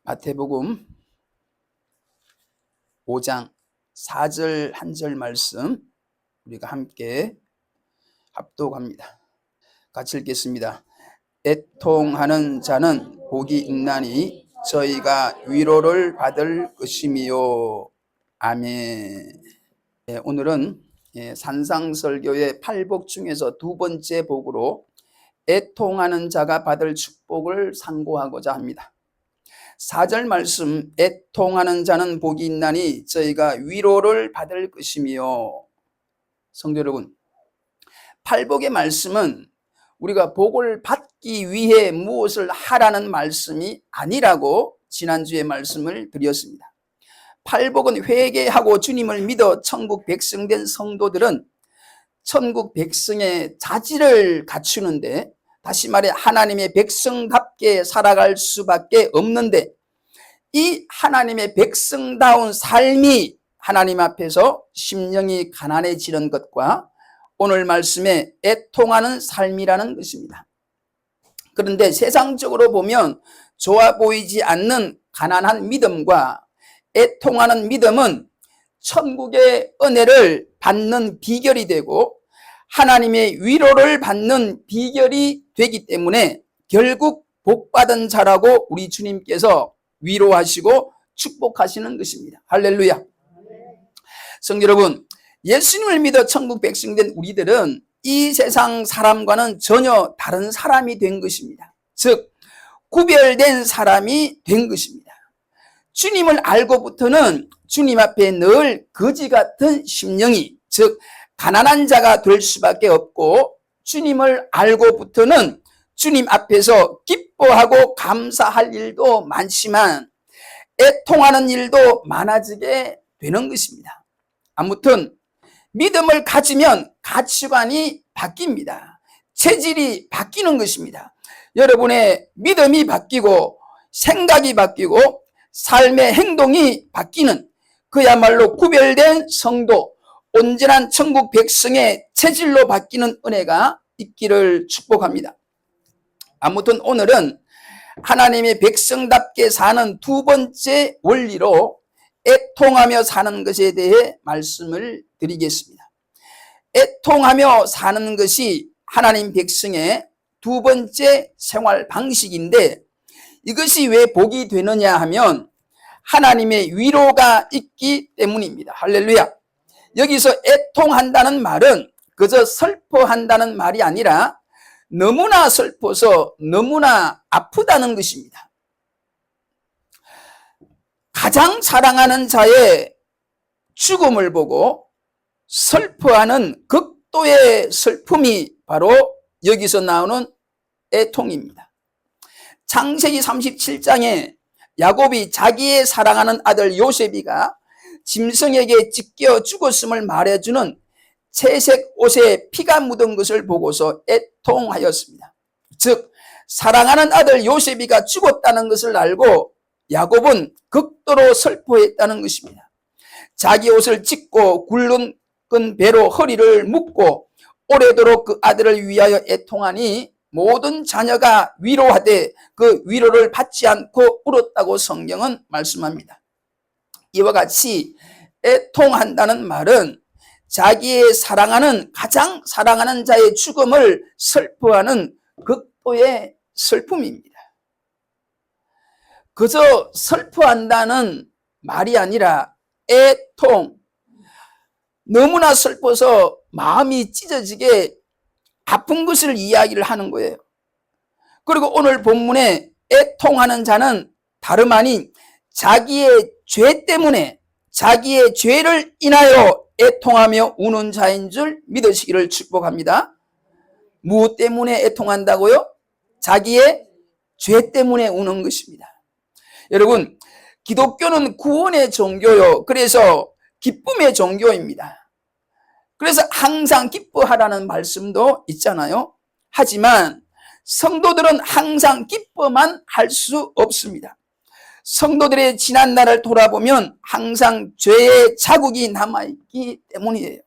마태복음 5장 4절 한 절 말씀 우리가 함께 합독합니다. 같이 읽겠습니다. 애통하는 자는 복이 있나니 저희가 위로를 받을 것이미요. 아멘. 오늘은 산상설교의 8복 중에서 두 번째 복으로 애통하는 자가 받을 축복을 상고하고자 합니다. 4절 말씀, 애통하는 자는 복이 있나니 저희가 위로를 받을 것이며. 성도 여러분, 8복의 말씀은 우리가 복을 받기 위해 무엇을 하라는 말씀이 아니라고 지난주에 말씀을 드렸습니다. 8복은 회개하고 주님을 믿어 천국 백성된 성도들은 천국 백성의 자질을 갖추는데, 다시 말해 하나님의 백성답게 살아갈 수밖에 없는데, 이 하나님의 백성다운 삶이 하나님 앞에서 심령이 가난해지는 것과 오늘 말씀에 애통하는 삶이라는 것입니다. 그런데 세상적으로 보면 좋아 보이지 않는 가난한 믿음과 애통하는 믿음은 천국의 은혜를 받는 비결이 되고 하나님의 위로를 받는 비결이 되기 때문에 결국 복받은 자라고 우리 주님께서 위로하시고 축복하시는 것입니다. 할렐루야. 성도 여러분, 예수님을 믿어 천국 백성된 우리들은 이 세상 사람과는 전혀 다른 사람이 된 것입니다. 즉 구별된 사람이 된 것입니다. 주님을 알고부터는 주님 앞에 늘 거지 같은 심령이, 즉 가난한 자가 될 수밖에 없고, 주님을 알고부터는 주님 앞에서 기뻐하고 감사할 일도 많지만 애통하는 일도 많아지게 되는 것입니다. 아무튼 믿음을 가지면 가치관이 바뀝니다. 체질이 바뀌는 것입니다. 여러분의 믿음이 바뀌고 생각이 바뀌고 삶의 행동이 바뀌는, 그야말로 구별된 성도, 온전한 천국 백성의 체질로 바뀌는 은혜가 있기를 축복합니다. 아무튼 오늘은 하나님의 백성답게 사는 두 번째 원리로 애통하며 사는 것에 대해 말씀을 드리겠습니다. 애통하며 사는 것이 하나님 백성의 두 번째 생활 방식인데, 이것이 왜 복이 되느냐 하면 하나님의 위로가 있기 때문입니다. 할렐루야. 여기서 애통한다는 말은 그저 슬퍼한다는 말이 아니라 너무나 슬퍼서 너무나 아프다는 것입니다. 가장 사랑하는 자의 죽음을 보고 슬퍼하는 극도의 슬픔이 바로 여기서 나오는 애통입니다. 창세기 37장에 야곱이 자기의 사랑하는 아들 요셉이가 짐승에게 찢겨 죽었음을 말해주는 채색 옷에 피가 묻은 것을 보고서 애통하였습니다. 즉 사랑하는 아들 요셉이가 죽었다는 것을 알고 야곱은 극도로 슬퍼했다는 것입니다. 자기 옷을 찢고 굵은 배로 허리를 묶고 오래도록 그 아들을 위하여 애통하니 모든 자녀가 위로하되 그 위로를 받지 않고 울었다고 성경은 말씀합니다. 이와 같이 애통한다는 말은 자기의 사랑하는, 가장 사랑하는 자의 죽음을 슬퍼하는 극도의 슬픔입니다. 그저 슬퍼한다는 말이 아니라 애통, 너무나 슬퍼서 마음이 찢어지게 아픈 것을 이야기를 하는 거예요. 그리고 오늘 본문에 애통하는 자는 다름 아닌 자기의 죄 때문에, 자기의 죄를 인하여 애통하며 우는 자인 줄 믿으시기를 축복합니다. 무엇 때문에 애통한다고요? 자기의 죄 때문에 우는 것입니다. 여러분, 기독교는 구원의 종교요, 그래서 기쁨의 종교입니다. 그래서 항상 기뻐하라는 말씀도 있잖아요. 하지만 성도들은 항상 기뻐만 할 수 없습니다. 성도들의 지난 날을 돌아보면 항상 죄의 자국이 남아있기 때문이에요.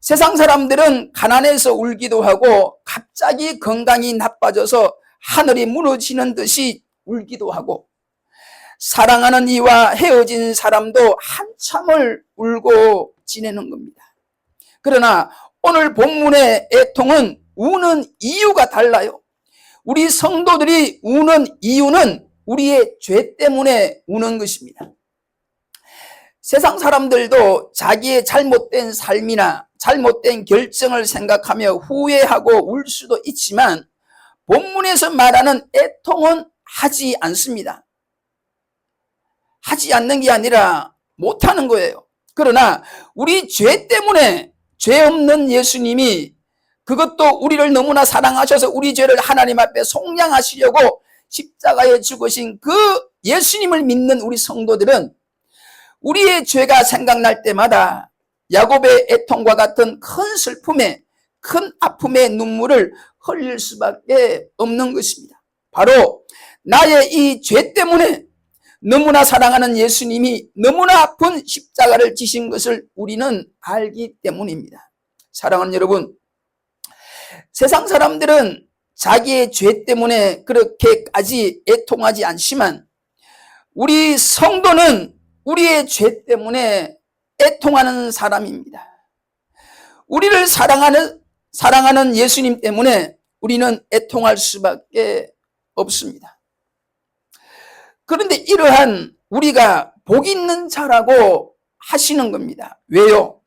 세상 사람들은 가난해서 울기도 하고 갑자기 건강이 나빠져서 하늘이 무너지는 듯이 울기도 하고, 사랑하는 이와 헤어진 사람도 한참을 울고 지내는 겁니다. 그러나 오늘 본문의 애통은 우는 이유가 달라요. 우리 성도들이 우는 이유는 우리의 죄 때문에 우는 것입니다. 세상 사람들도 자기의 잘못된 삶이나 잘못된 결정을 생각하며 후회하고 울 수도 있지만 본문에서 말하는 애통은 하지 않습니다. 하지 않는 게 아니라 못하는 거예요. 그러나 우리 죄 때문에 죄 없는 예수님이, 그것도 우리를 너무나 사랑하셔서 우리 죄를 하나님 앞에 속량하시려고 십자가에 죽으신 그 예수님을 믿는 우리 성도들은 우리의 죄가 생각날 때마다 야곱의 애통과 같은 큰 슬픔에, 큰 아픔의 눈물을 흘릴 수밖에 없는 것입니다. 바로 나의 이 죄 때문에 너무나 사랑하는 예수님이 너무나 아픈 십자가를 지신 것을 우리는 알기 때문입니다. 사랑하는 여러분, 세상 사람들은 자기의 죄 때문에 그렇게까지 애통하지 않지만 우리 성도는 우리의 죄 때문에 애통하는 사람입니다. 우리를 사랑하는 예수님 때문에 우리는 애통할 수밖에 없습니다. 그런데 이러한 우리가 복 있는 자라고 하시는 겁니다. 왜요?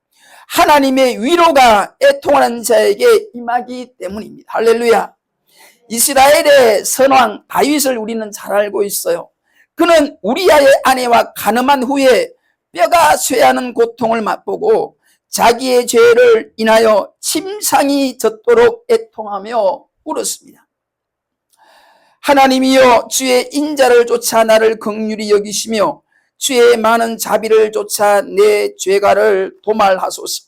하나님의 위로가 애통하는 자에게 임하기 때문입니다. 할렐루야. 이스라엘의 선왕 다윗을 우리는 잘 알고 있어요. 그는 우리아의 아내와 간음한 후에 뼈가 쇠하는 고통을 맛보고 자기의 죄를 인하여 침상이 젖도록 애통하며 울었습니다. 하나님이여, 주의 인자를 쫓아 나를 긍휼히 여기시며 주의 많은 자비를 쫓아 내 죄가를 도말하소서.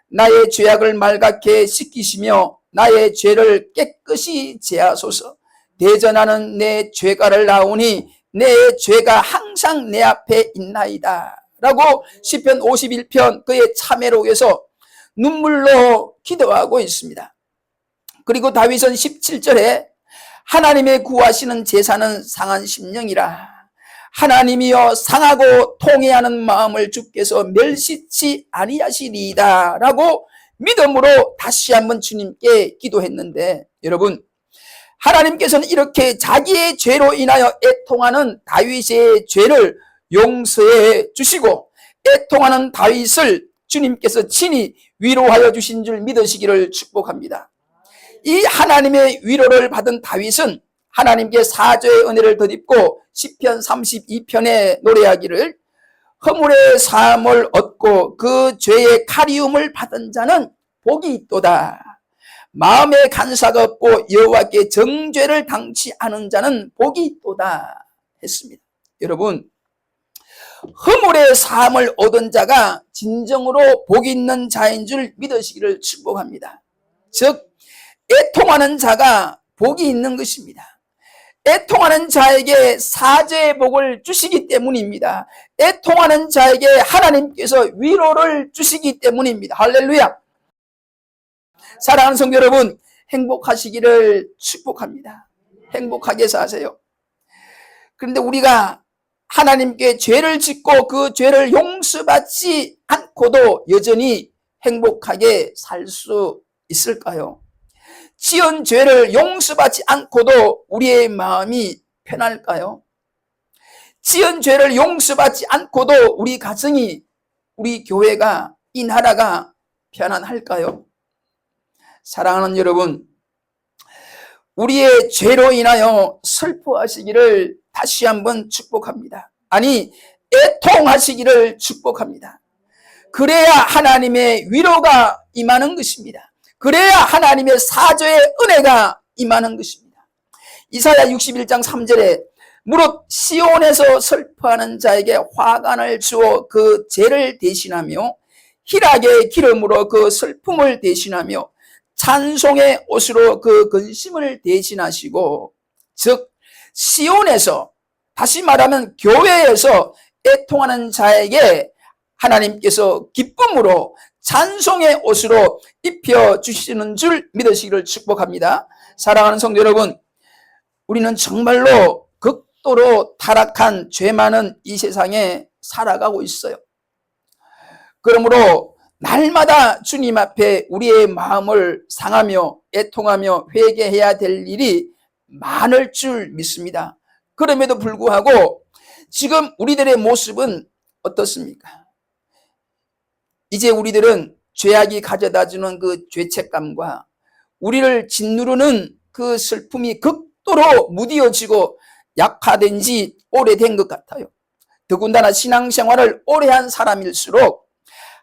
나의 죄악을 말갛게 씻기시며 나의 죄를 깨끗이 제하소서. 대전하는 내 죄가를 나오니 내 죄가 항상 내 앞에 있나이다 라고 시편 51편 그의 참회로 위해서 눈물로 기도하고 있습니다. 그리고 다윗은 17절에 하나님의 구하시는 제사는 상한 심령이라. 하나님이여, 상하고 통회하는 마음을 주께서 멸시치 아니하시리이다 라고 믿음으로 다시 한번 주님께 기도했는데, 여러분, 하나님께서는 이렇게 자기의 죄로 인하여 애통하는 다윗의 죄를 용서해 주시고 애통하는 다윗을 주님께서 친히 위로하여 주신 줄 믿으시기를 축복합니다. 이 하나님의 위로를 받은 다윗은 하나님께 사죄의 은혜를 덧입고 시편 32편에 노래하기를, 허물의 사함을 얻고 그 죄의 카리움을 받은 자는 복이 있도다. 마음에 간사가 없고 여호와께 정죄를 당치 않은 자는 복이 있도다 했습니다. 여러분, 허물의 사함을 얻은 자가 진정으로 복이 있는 자인 줄 믿으시기를 축복합니다. 즉, 애통하는 자가 복이 있는 것입니다. 애통하는 자에게 사죄의 복을 주시기 때문입니다. 애통하는 자에게 하나님께서 위로를 주시기 때문입니다. 할렐루야. 사랑하는 성도 여러분, 행복하시기를 축복합니다. 행복하게 사세요. 그런데 우리가 하나님께 죄를 짓고 그 죄를 용서받지 않고도 여전히 행복하게 살 수 있을까요? 지은 죄를 용서받지 않고도 우리의 마음이 편할까요? 지은 죄를 용서받지 않고도 우리 가정이, 우리 교회가, 이 나라가 편안할까요? 사랑하는 여러분, 우리의 죄로 인하여 슬퍼하시기를 다시 한번 축복합니다. 아니, 애통하시기를 축복합니다. 그래야 하나님의 위로가 임하는 것입니다. 그래야 하나님의 사죄의 은혜가 임하는 것입니다. 이사야 61장 3절에 무릇 시온에서 슬퍼하는 자에게 화관을 주어 그 죄를 대신하며 희락의 기름으로 그 슬픔을 대신하며 찬송의 옷으로 그 근심을 대신하시고, 즉 시온에서, 다시 말하면 교회에서 애통하는 자에게 하나님께서 기쁨으로 찬송의 옷으로 입혀주시는 줄 믿으시기를 축복합니다. 사랑하는 성도 여러분, 우리는 정말로 극도로 타락한 죄 많은 이 세상에 살아가고 있어요. 그러므로 날마다 주님 앞에 우리의 마음을 상하며 애통하며 회개해야 될 일이 많을 줄 믿습니다. 그럼에도 불구하고 지금 우리들의 모습은 어떻습니까? 이제 우리들은 죄악이 가져다주는 그 죄책감과 우리를 짓누르는 그 슬픔이 극도로 무뎌지고 약화된 지 오래된 것 같아요. 더군다나 신앙생활을 오래 한 사람일수록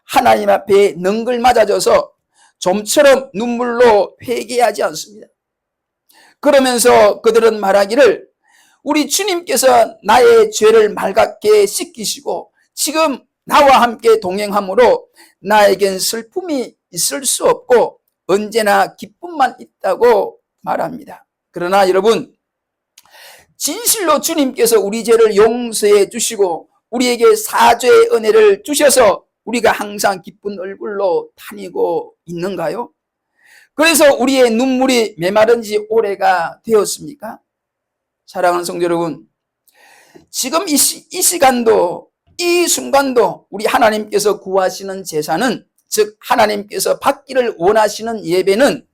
하나님 앞에 능글 맞아져서 좀처럼 눈물로 회개하지 않습니다. 그러면서 그들은 말하기를, 우리 주님께서 나의 죄를 말갛게 씻기시고 지금 나와 함께 동행함으로 나에겐 슬픔이 있을 수 없고 언제나 기쁨만 있다고 말합니다. 그러나 여러분, 진실로 주님께서 우리 죄를 용서해 주시고 우리에게 사죄의 은혜를 주셔서 우리가 항상 기쁜 얼굴로 다니고 있는가요? 그래서 우리의 눈물이 메마른 지 오래가 되었습니까? 사랑하는 성도 여러분, 지금 이 시간도, 이 순간도 우리 하나님께서 구하시는 제사는, 즉 하나님께서 받기를 원하시는 예배는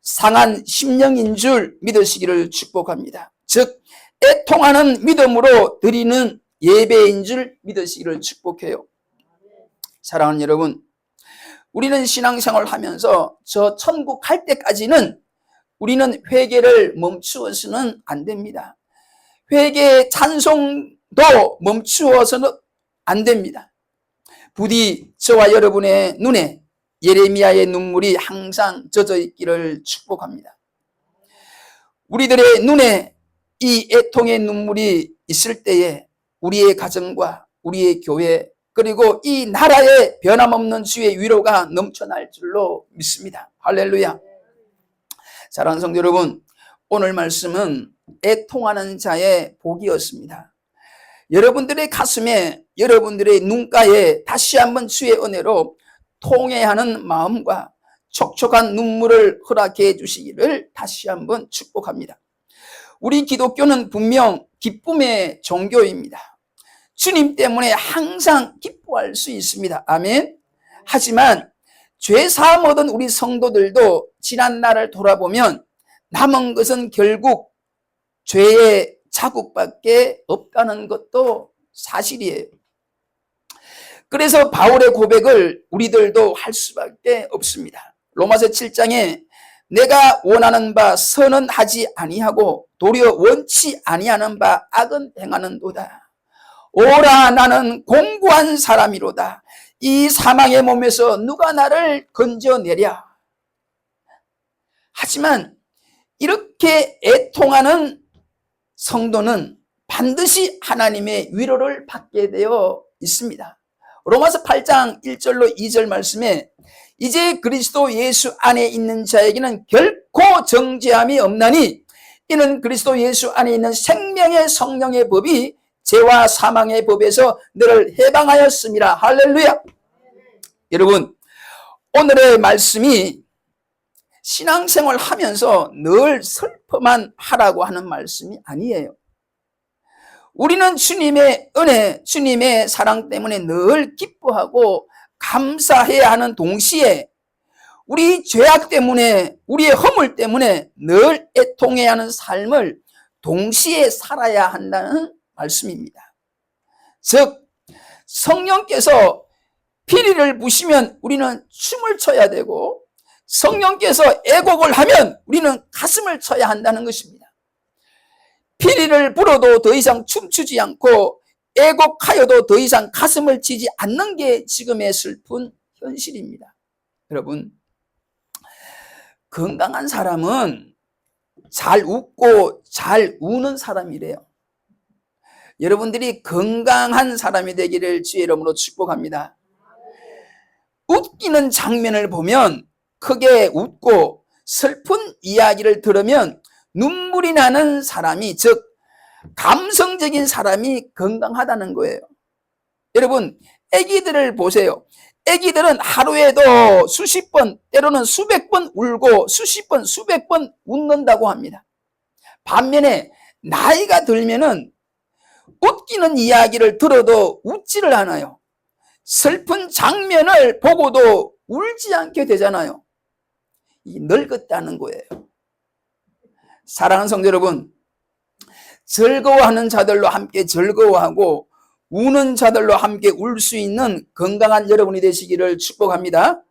상한 심령인 줄 믿으시기를 축복합니다. 즉 애통하는 믿음으로 드리는 예배인 줄 믿으시기를 축복해요. 사랑하는 여러분, 우리는 신앙생활을 하면서 저 천국 갈 때까지는 우리는 회개를 멈추어서는 안 됩니다. 회개의 찬송도 멈추어서는 안 됩니다. 부디 저와 여러분의 눈에 예레미야의 눈물이 항상 젖어 있기를 축복합니다. 우리들의 눈에 이 애통의 눈물이 있을 때에 우리의 가정과 우리의 교회 그리고 이 나라에 변함없는 주의 위로가 넘쳐날 줄로 믿습니다. 할렐루야. 사랑하는 성도 여러분, 오늘 말씀은 애통하는 자의 복이었습니다. 여러분들의 가슴에, 여러분들의 눈가에 다시 한번 주의 은혜로 통회하는 마음과 촉촉한 눈물을 허락해 주시기를 다시 한번 축복합니다. 우리 기독교는 분명 기쁨의 종교입니다. 주님 때문에 항상 기뻐할 수 있습니다. 아멘. 하지만 죄 사함 얻은 우리 성도들도 지난 날을 돌아보면 남은 것은 결국 죄의 자국밖에 없다는 것도 사실이에요. 그래서 바울의 고백을 우리들도 할 수밖에 없습니다. 로마서 7장에 내가 원하는 바 선은 하지 아니하고 도리어 원치 아니하는 바 악은 행하는도다. 오라 나는 공고한 사람이로다. 이 사망의 몸에서 누가 나를 건져내랴. 하지만 이렇게 애통하는 성도는 반드시 하나님의 위로를 받게 되어 있습니다. 로마서 8장 1절로 2절 말씀에 이제 그리스도 예수 안에 있는 자에게는 결코 정죄함이 없나니 이는 그리스도 예수 안에 있는 생명의 성령의 법이 죄와 사망의 법에서 너를 해방하였음이라. 할렐루야. 여러분, 오늘의 말씀이 신앙생활 하면서 늘 슬퍼만 하라고 하는 말씀이 아니에요. 우리는 주님의 은혜, 주님의 사랑 때문에 늘 기뻐하고 감사해야 하는 동시에 우리 죄악 때문에, 우리의 허물 때문에 늘 애통해야 하는 삶을 동시에 살아야 한다는 말씀입니다. 즉 성령께서 피리를 부시면 우리는 춤을 춰야 되고 성령께서 애곡을 하면 우리는 가슴을 쳐야 한다는 것입니다. 피리를 불어도 더 이상 춤추지 않고 애곡하여도 더 이상 가슴을 치지 않는 게 지금의 슬픈 현실입니다. 여러분, 건강한 사람은 잘 웃고 잘 우는 사람이래요. 여러분들이 건강한 사람이 되기를 주의 이름으로 축복합니다. 웃기는 장면을 보면 크게 웃고 슬픈 이야기를 들으면 눈물이 나는 사람이, 즉 감성적인 사람이 건강하다는 거예요. 여러분, 아기들을 보세요. 아기들은 하루에도 수십 번, 때로는 수백 번 울고 수십 번, 수백 번 웃는다고 합니다. 반면에 나이가 들면은 웃기는 이야기를 들어도 웃지를 않아요. 슬픈 장면을 보고도 울지 않게 되잖아요. 이 늙었다는 거예요. 사랑하는 성도 여러분, 즐거워하는 자들로 함께 즐거워하고 우는 자들로 함께 울 수 있는 건강한 여러분이 되시기를 축복합니다.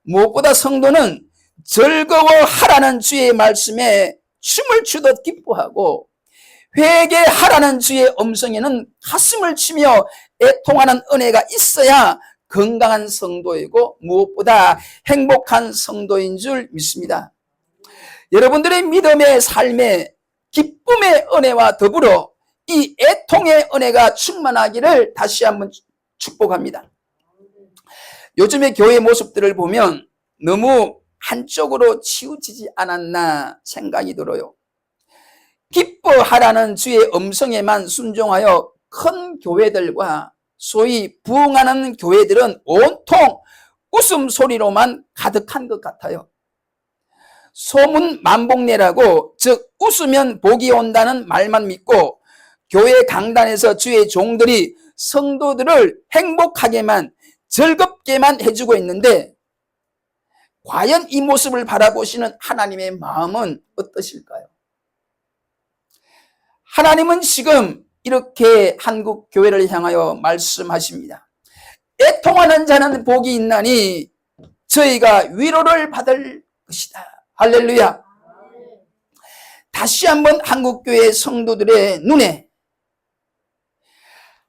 무엇보다 성도는 즐거워하라는 주의 말씀에 춤을 추듯 기뻐하고 회개하라는 주의 음성에는 가슴을 치며 애통하는 은혜가 있어야 건강한 성도이고 무엇보다 행복한 성도인 줄 믿습니다. 여러분들의 믿음의 삶에 기쁨의 은혜와 더불어 이 애통의 은혜가 충만하기를 다시 한번 축복합니다. 요즘의 교회 모습들을 보면 너무 한쪽으로 치우치지 않았나 생각이 들어요. 기뻐하라는 주의 음성에만 순종하여 큰 교회들과 소위 부흥하는 교회들은 온통 웃음소리로만 가득한 것 같아요. 소문 만복내라고, 즉 웃으면 복이 온다는 말만 믿고 교회 강단에서 주의 종들이 성도들을 행복하게만 즐겁게만 해주고 있는데 과연 이 모습을 바라보시는 하나님의 마음은 어떠실까요? 하나님은 지금 이렇게 한국 교회를 향하여 말씀하십니다. 애통하는 자는 복이 있나니 저희가 위로를 받을 것이다. 할렐루야. 다시 한번 한국교회 성도들의 눈에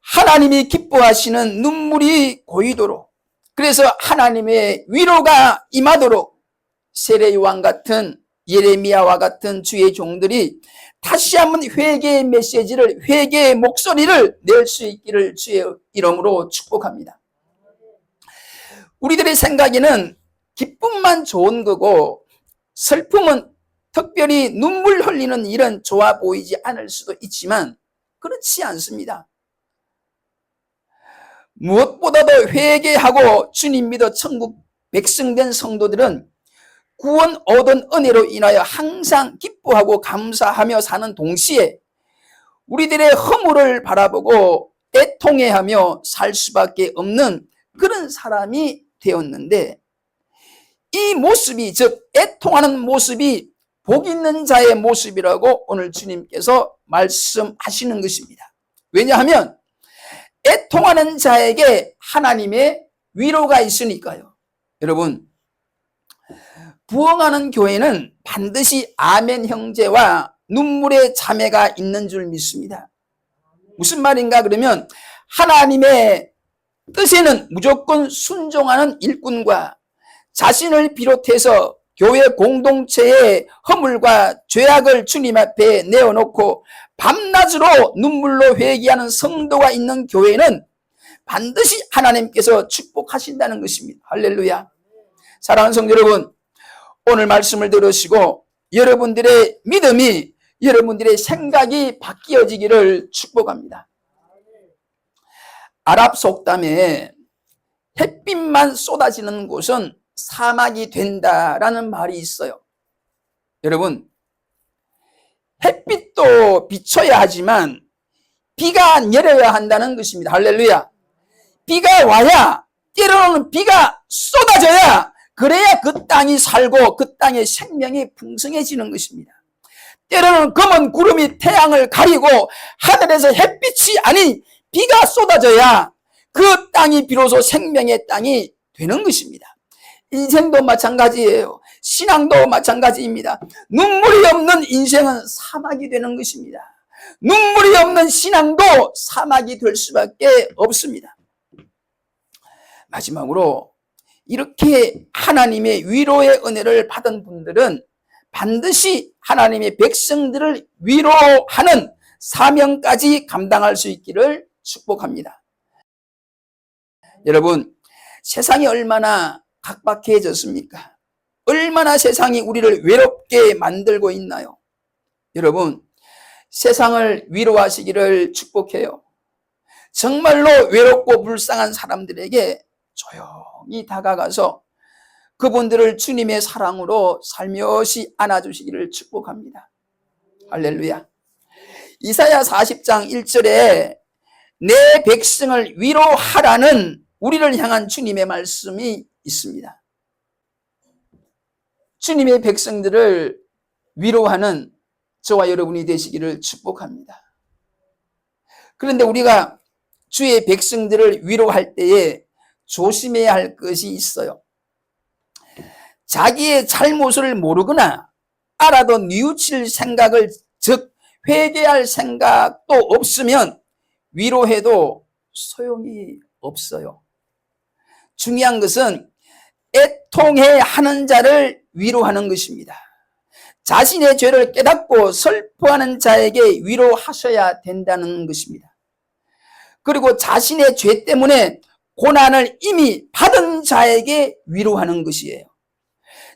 하나님이 기뻐하시는 눈물이 고이도록, 그래서 하나님의 위로가 임하도록 세례요한 같은, 예레미야와 같은 주의 종들이 다시 한번 회개의 메시지를, 회개의 목소리를 낼 수 있기를 주의 이름으로 축복합니다. 우리들의 생각에는 기쁨만 좋은 거고 슬픔은 특별히 눈물 흘리는 일은 좋아 보이지 않을 수도 있지만 그렇지 않습니다. 무엇보다도 회개하고 주님 믿어 천국 백성된 성도들은 구원 얻은 은혜로 인하여 항상 기뻐하고 감사하며 사는 동시에 우리들의 허물을 바라보고 애통해하며 살 수밖에 없는 그런 사람이 되었는데, 이 모습이, 즉 애통하는 모습이 복 있는 자의 모습이라고 오늘 주님께서 말씀하시는 것입니다. 왜냐하면 애통하는 자에게 하나님의 위로가 있으니까요. 여러분, 부흥하는 교회는 반드시 아멘 형제와 눈물의 자매가 있는 줄 믿습니다. 무슨 말인가 그러면 하나님의 뜻에는 무조건 순종하는 일꾼과 자신을 비롯해서 교회 공동체의 허물과 죄악을 주님 앞에 내어놓고 밤낮으로 눈물로 회개하는 성도가 있는 교회는 반드시 하나님께서 축복하신다는 것입니다. 할렐루야. 사랑하는 성도 여러분, 오늘 말씀을 들으시고 여러분들의 믿음이, 여러분들의 생각이 바뀌어지기를 축복합니다. 아랍 속담에 햇빛만 쏟아지는 곳은 사막이 된다라는 말이 있어요. 여러분, 햇빛도 비춰야 하지만 비가 내려야 한다는 것입니다. 할렐루야. 비가 와야, 때로는 비가 쏟아져야, 그래야 그 땅이 살고 그 땅의 생명이 풍성해지는 것입니다. 때로는 검은 구름이 태양을 가리고 하늘에서 햇빛이 아닌 비가 쏟아져야 그 땅이 비로소 생명의 땅이 되는 것입니다. 인생도 마찬가지예요. 신앙도 마찬가지입니다. 눈물이 없는 인생은 사막이 되는 것입니다. 눈물이 없는 신앙도 사막이 될 수밖에 없습니다. 마지막으로 이렇게 하나님의 위로의 은혜를 받은 분들은 반드시 하나님의 백성들을 위로하는 사명까지 감당할 수 있기를 축복합니다. 여러분, 세상이 얼마나 각박해졌습니까? 얼마나 세상이 우리를 외롭게 만들고 있나요? 여러분, 세상을 위로하시기를 축복해요. 정말로 외롭고 불쌍한 사람들에게 조용히 다가가서 그분들을 주님의 사랑으로 살며시 안아주시기를 축복합니다. 할렐루야. 이사야 40장 1절에 내 백성을 위로하라는 우리를 향한 주님의 말씀이 있습니다. 주님의 백성들을 위로하는 저와 여러분이 되시기를 축복합니다. 그런데 우리가 주의 백성들을 위로할 때에 조심해야 할 것이 있어요. 자기의 잘못을 모르거나 알아도 뉘우칠 생각을, 즉 회개할 생각도 없으면 위로해도 소용이 없어요. 중요한 것은 애통해 하는 자를 위로하는 것입니다. 자신의 죄를 깨닫고 슬퍼하는 자에게 위로하셔야 된다는 것입니다. 그리고 자신의 죄 때문에 고난을 이미 받은 자에게 위로하는 것이에요.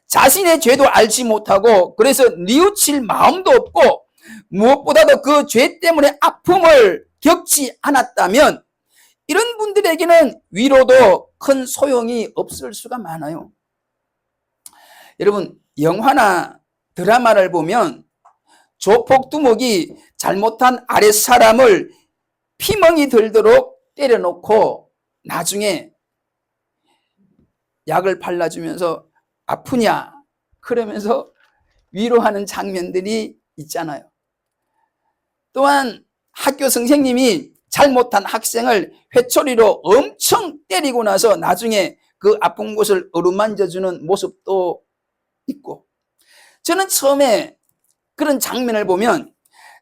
자신의 죄도 알지 못하고 그래서 뉘우칠 마음도 없고 무엇보다도 그 죄 때문에 아픔을 겪지 않았다면 이런 분들에게는 위로도 큰 소용이 없을 수가 많아요. 여러분, 영화나 드라마를 보면 조폭두목이 잘못한 아랫사람을 피멍이 들도록 때려놓고 나중에 약을 발라주면서 아프냐 그러면서 위로하는 장면들이 있잖아요. 또한 학교 선생님이 잘못한 학생을 회초리로 엄청 때리고 나서 나중에 그 아픈 곳을 어루만져주는 모습도 있고, 저는 처음에 그런 장면을 보면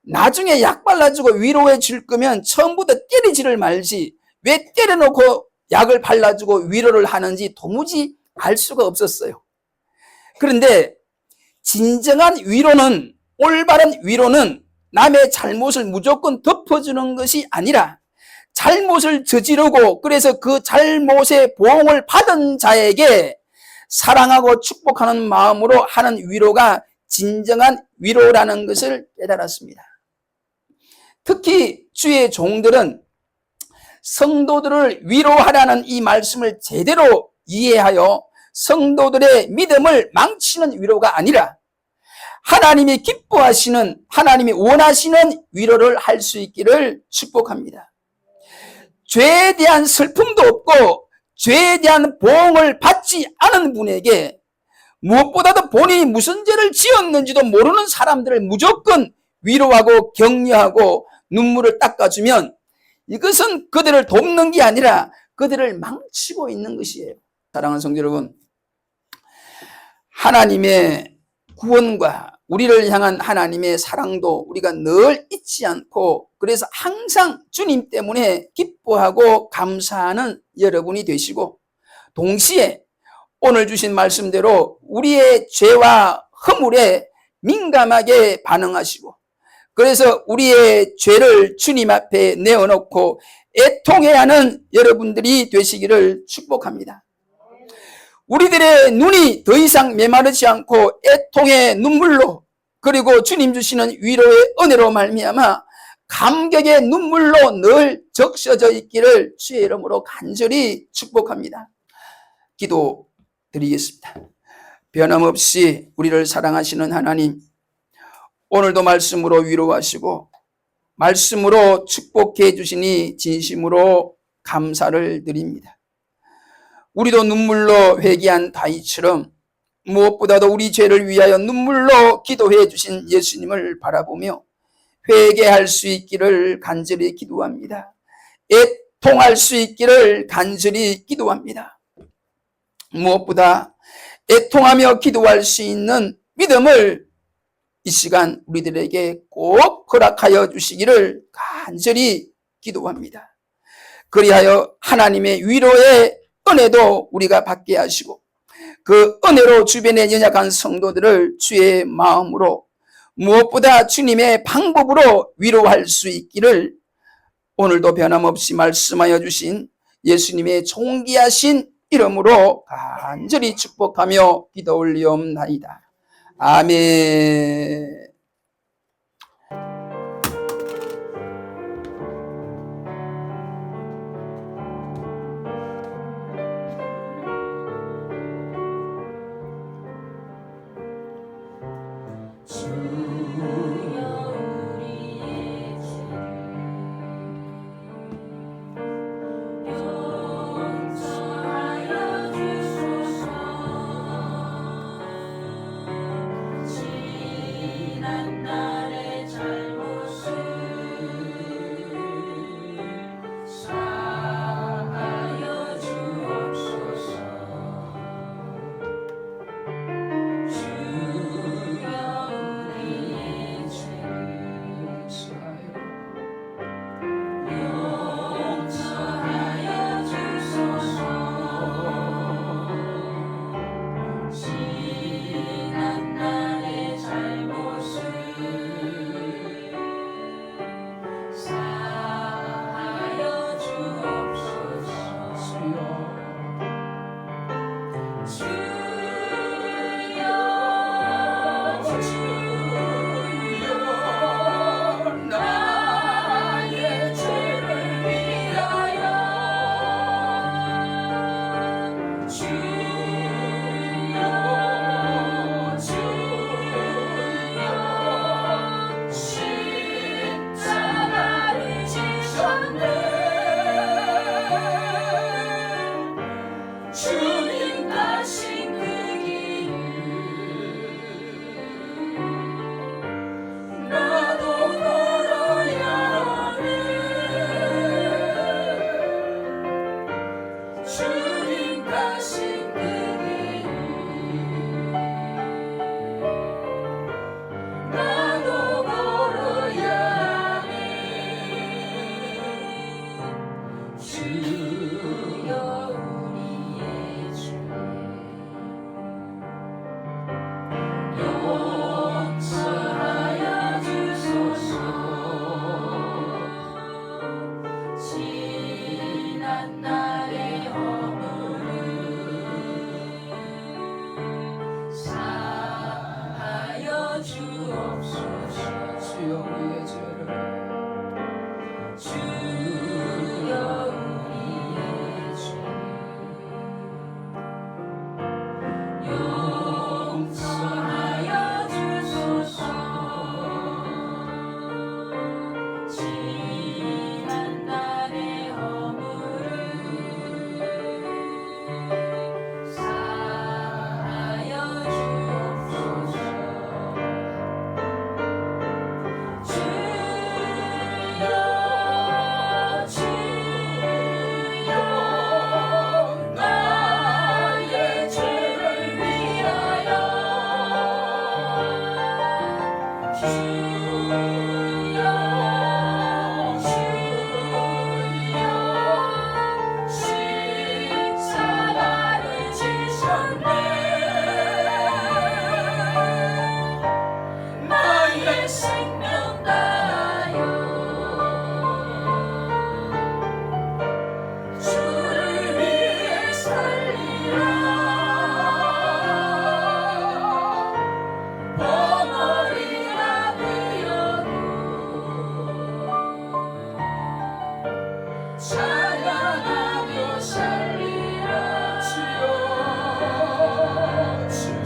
나중에 약 발라주고 위로해 줄 거면 처음부터 때리지를 말지 왜 때려놓고 약을 발라주고 위로를 하는지 도무지 알 수가 없었어요. 그런데 진정한 위로는, 올바른 위로는 남의 잘못을 무조건 덮어주는 것이 아니라 잘못을 저지르고 그래서 그 잘못의 보응을 받은 자에게 사랑하고 축복하는 마음으로 하는 위로가 진정한 위로라는 것을 깨달았습니다. 특히 주의 종들은 성도들을 위로하라는 이 말씀을 제대로 이해하여 성도들의 믿음을 망치는 위로가 아니라 하나님이 기뻐하시는, 하나님이 원하시는 위로를 할 수 있기를 축복합니다. 죄에 대한 슬픔도 없고 죄에 대한 보응을 받지 않은 분에게 무엇보다도 본인이 무슨 죄를 지었는지도 모르는 사람들을 무조건 위로하고 격려하고 눈물을 닦아주면 이것은 그들을 돕는 게 아니라 그들을 망치고 있는 것이에요. 사랑하는 성도 여러분, 하나님의 구원과 우리를 향한 하나님의 사랑도 우리가 늘 잊지 않고 그래서 항상 주님 때문에 기뻐하고 감사하는 여러분이 되시고, 동시에 오늘 주신 말씀대로 우리의 죄와 허물에 민감하게 반응하시고 그래서 우리의 죄를 주님 앞에 내어놓고 애통해야 하는 여러분들이 되시기를 축복합니다. 우리들의 눈이 더 이상 메마르지 않고 애통의 눈물로 그리고 주님 주시는 위로의 은혜로 말미암아 감격의 눈물로 늘 적셔져 있기를 주의 이름으로 간절히 축복합니다. 기도드리겠습니다. 변함없이 우리를 사랑하시는 하나님, 오늘도 말씀으로 위로하시고 말씀으로 축복해 주시니 진심으로 감사를 드립니다. 우리도 눈물로 회개한 다윗처럼 무엇보다도 우리 죄를 위하여 눈물로 기도해 주신 예수님을 바라보며 회개할 수 있기를 간절히 기도합니다. 애통할 수 있기를 간절히 기도합니다. 무엇보다 애통하며 기도할 수 있는 믿음을 이 시간 우리들에게 꼭 허락하여 주시기를 간절히 기도합니다. 그리하여 하나님의 위로의 은혜도 우리가 받게 하시고 그 은혜로 주변의 연약한 성도들을 주의 마음으로 무엇보다 주님의 방법으로 위로할 수 있기를 오늘도 변함없이 말씀하여 주신 예수님의 존귀하신 이름으로 간절히 축복하며 기도 올리옵나이다. 아멘. 지난 날의 허물을 사하여 주옵소서. 주여 우리의 죄를 주여 우리의 죄를 용서하여 주소서. 지난 날의 허물을 사하여 주옵소서. 주여 주여 나의 죄를 위하여 주여 주여 십자가를 지셨네. 나의 생명 다하여 주를 위해 살리라. 벙어리가 되어도 찬양하며 살리라. 주여 주여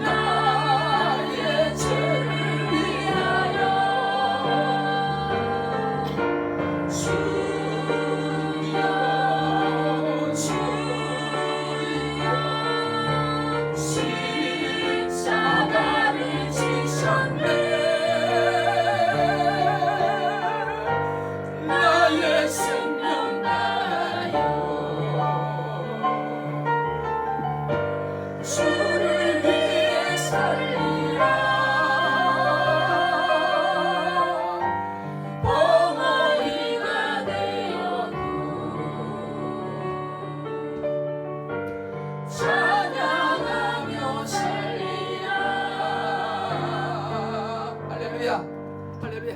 나의 죄를 위하여 주여 십자가를 지셨네. 나의 생명 다하여 주를 위해 살리라. 벙어리가 되어도 찬양하며 살리라. 할렐루야 할렐루야.